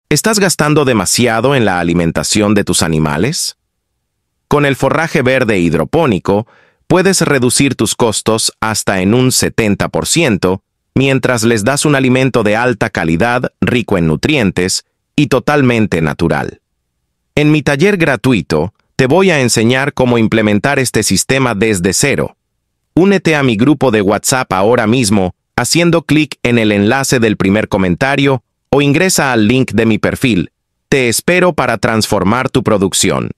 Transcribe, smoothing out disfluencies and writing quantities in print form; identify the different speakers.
Speaker 1: ¿Estás gastando demasiado en la alimentación de tus animales? Con el forraje verde hidropónico, puedes reducir tus costos hasta en un 70%, mientras les das un alimento de alta calidad, rico en nutrientes y totalmente natural. En mi taller gratuito, te voy a enseñar cómo implementar este sistema desde cero. Únete a mi grupo de WhatsApp ahora mismo haciendo clic en el enlace del primer comentario o ingresa al link de mi perfil. Te espero para transformar tu producción.